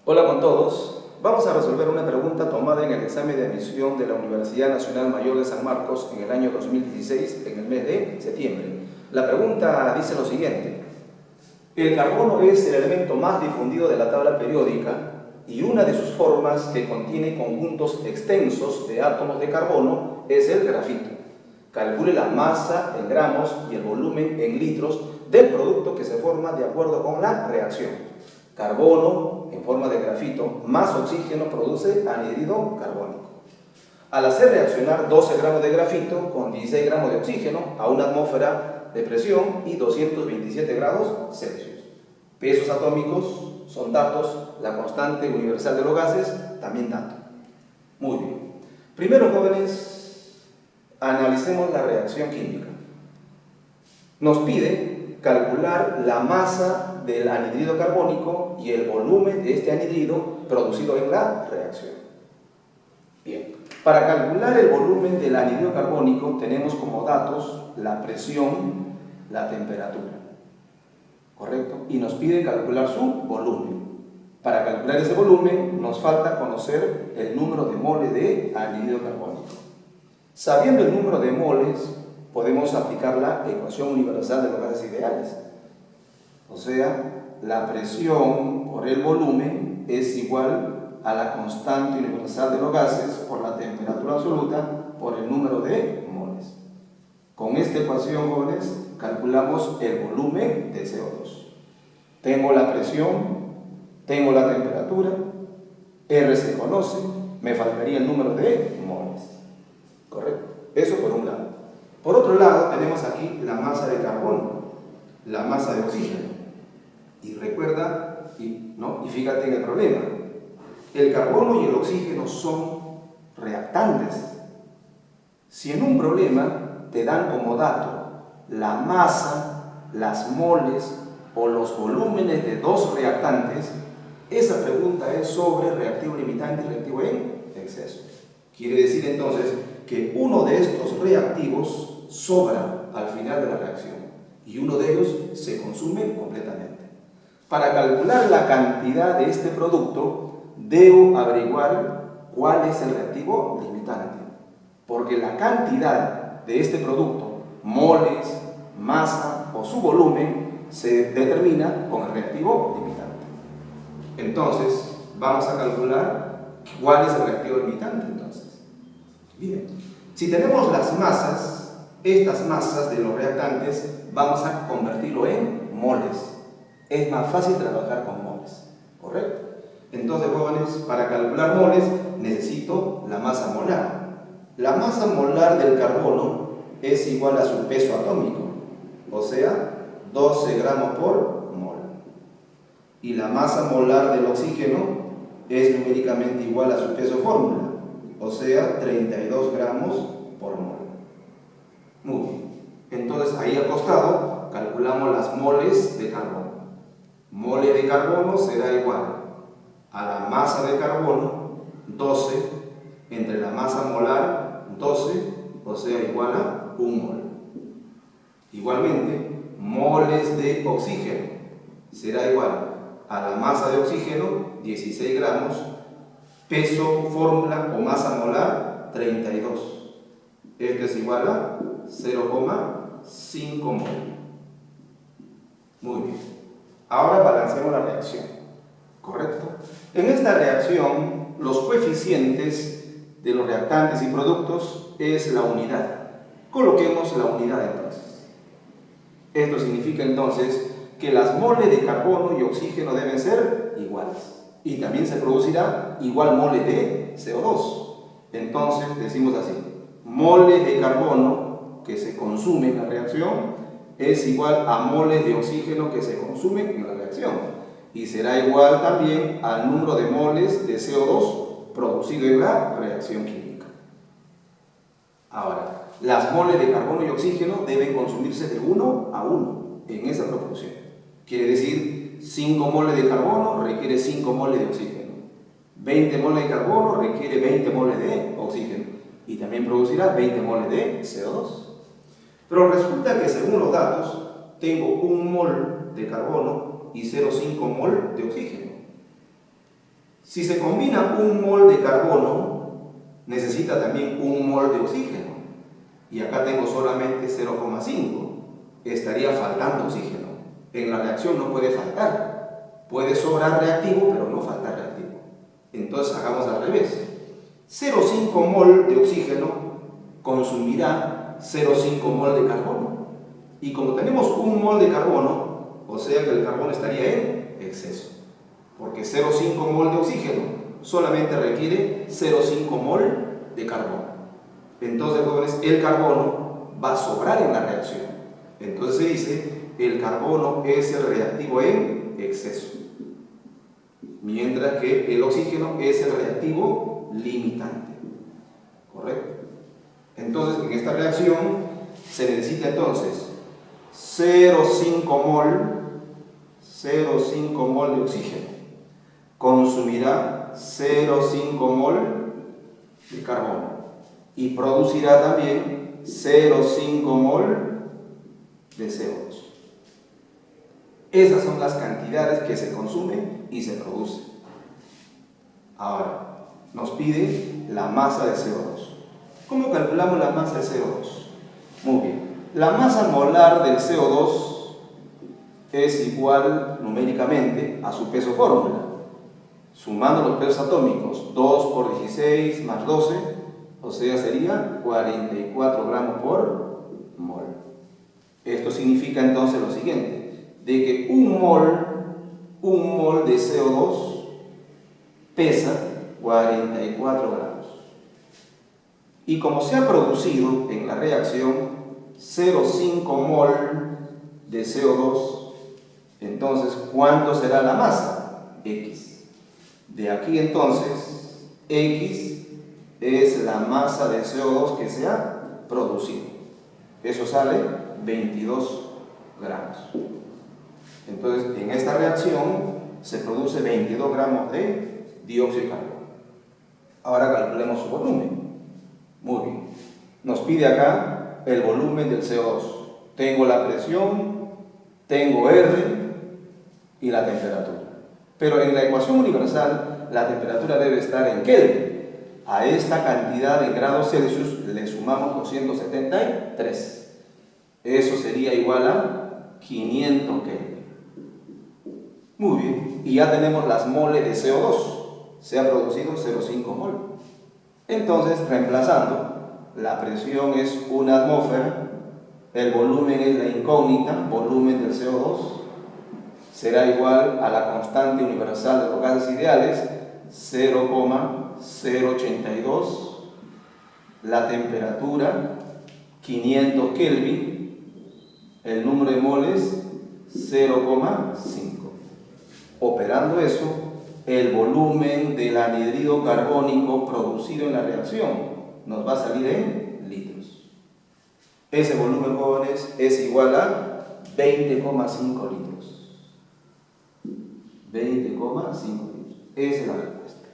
Hola con todos. Vamos a resolver una pregunta tomada en el examen de admisión de la Universidad Nacional Mayor de San Marcos en el año 2016, en el mes de septiembre. La pregunta dice lo siguiente. El carbono es el elemento más difundido de la tabla periódica y una de sus formas que contiene conjuntos extensos de átomos de carbono es el grafito. Calcule la masa en gramos y el volumen en litros del producto que se forma de acuerdo con la reacción. Carbono en forma de grafito más oxígeno produce anhidrido carbónico. Al hacer reaccionar 12 gramos de grafito con 16 gramos de oxígeno a una atmósfera de presión y 227 grados Celsius. Pesos atómicos son datos, la constante universal de los gases también dato. Muy bien. Primero, jóvenes, analicemos la reacción química. Nos pide calcular la masa del anhidrido carbónico y el volumen de este anhidrido producido en la reacción. Bien, para calcular el volumen del anhidrido carbónico tenemos como datos la presión, la temperatura, ¿correcto? Y nos pide calcular su volumen. Para calcular ese volumen nos falta conocer el número de moles de anhidrido carbónico. Sabiendo el número de moles, podemos aplicar la ecuación universal de los gases ideales. O sea, la presión por el volumen es igual a la constante universal de los gases por la temperatura absoluta por el número de moles. Con esta ecuación, jóvenes, calculamos el volumen de CO2. Tengo la presión, tengo la temperatura, R se conoce, me faltaría el número de moles. ¿Correcto? Eso por un lado. Por otro lado, tenemos aquí la masa de carbono, la masa de oxígeno. Y recuerda, y fíjate en el problema, el carbono y el oxígeno son reactantes. Si en un problema te dan como dato la masa, las moles o los volúmenes de dos reactantes, esa pregunta es sobre reactivo limitante y reactivo en exceso. Quiere decir entonces que uno de estos reactivos sobra al final de la reacción y uno de ellos se consume completamente. Para calcular la cantidad de este producto, debo averiguar cuál es el reactivo limitante, porque la cantidad de este producto, moles, masa o su volumen, se determina con el reactivo limitante. Entonces, vamos a calcular cuál es el reactivo limitante entonces. Bien, si tenemos las masas, estas masas de los reactantes, vamos a convertirlo en moles. Es más fácil trabajar con moles, ¿correcto? Entonces, jóvenes, para calcular moles necesito la masa molar. La masa molar del carbono es igual a su peso atómico, o sea, 12 gramos por mol. Y la masa molar del oxígeno es numéricamente igual a su peso fórmula, o sea, 32 gramos por mol. Muy bien. Entonces, ahí al costado calculamos las moles de carbono. Mole de carbono será igual a la masa de carbono, 12, entre la masa molar, 12, o sea, igual a 1 mol. Igualmente, moles de oxígeno será igual a la masa de oxígeno, 16 gramos, peso fórmula o masa molar, 32. Esto es igual a 0,5 mol. Muy bien. Ahora balanceamos la reacción, ¿correcto? En esta reacción, los coeficientes de los reactantes y productos es la unidad. Coloquemos la unidad entonces. Esto significa entonces que las moles de carbono y oxígeno deben ser iguales. Y también se producirá igual mole de CO2. Entonces decimos así, moles de carbono que se consumen en la reacción es igual a moles de oxígeno que se consumen en la reacción y será igual también al número de moles de CO2 producido en la reacción química. Ahora, las moles de carbono y oxígeno deben consumirse de 1 a 1 en esa proporción. Quiere decir, 5 moles de carbono requiere 5 moles de oxígeno. 20 moles de carbono requiere 20 moles de oxígeno y también producirá 20 moles de CO2. Pero resulta que según los datos, tengo 1 mol de carbono y 0,5 mol de oxígeno. Si se combina un mol de carbono, necesita también un mol de oxígeno. Y acá tengo solamente 0,5. Estaría faltando oxígeno. En la reacción no puede faltar. Puede sobrar reactivo, pero no faltar reactivo. Entonces hagamos al revés. 0,5 mol de oxígeno consumirá 0,5 mol de carbono. Y como tenemos un mol de carbono, o sea que el carbono estaría en exceso. Porque 0,5 mol de oxígeno solamente requiere 0,5 mol de carbono. Entonces, jóvenes, el carbono va a sobrar en la reacción. Entonces se dice, el carbono es el reactivo en exceso. Mientras que el oxígeno es el reactivo limitante. ¿Correcto? Entonces, en esta reacción se necesita entonces 0,5 mol de oxígeno. Consumirá 0,5 mol de carbono y producirá también 0,5 mol de CO2. Esas son las cantidades que se consumen y se producen. Ahora, nos pide la masa de CO2. ¿Cómo calculamos la masa de CO2? Muy bien. La masa molar del CO2 es igual numéricamente a su peso fórmula. Sumando los pesos atómicos, 2 por 16 más 12, o sea, sería 44 gramos por mol. Esto significa entonces lo siguiente, de que un mol de CO2 pesa 44 gramos. Y como se ha producido en la reacción 0,5 mol de CO2, entonces, ¿cuánto será la masa? X. De aquí entonces, X es la masa de CO2 que se ha producido. Eso sale 22 gramos. Entonces, en esta reacción se produce 22 gramos de dióxido de carbono. Ahora calculemos su volumen. Muy bien. Nos pide acá el volumen del CO2. Tengo la presión, tengo R y la temperatura. Pero en la ecuación universal, la temperatura debe estar en Kelvin. A esta cantidad de grados Celsius le sumamos 273. Eso sería igual a 500 Kelvin. Muy bien. Y ya tenemos las moles de CO2. Se ha producido 0,5 mol. Entonces, reemplazando, la presión es una atmósfera, el volumen es la incógnita, volumen del CO2, será igual a la constante universal de los gases ideales, 0,082, la temperatura, 500 Kelvin, el número de moles, 0,5. Operando eso, el volumen del anhidrido carbónico producido en la reacción nos va a salir en litros. Ese volumen, jóvenes, es igual a 20,5 litros. 20,5 litros. Esa es la respuesta.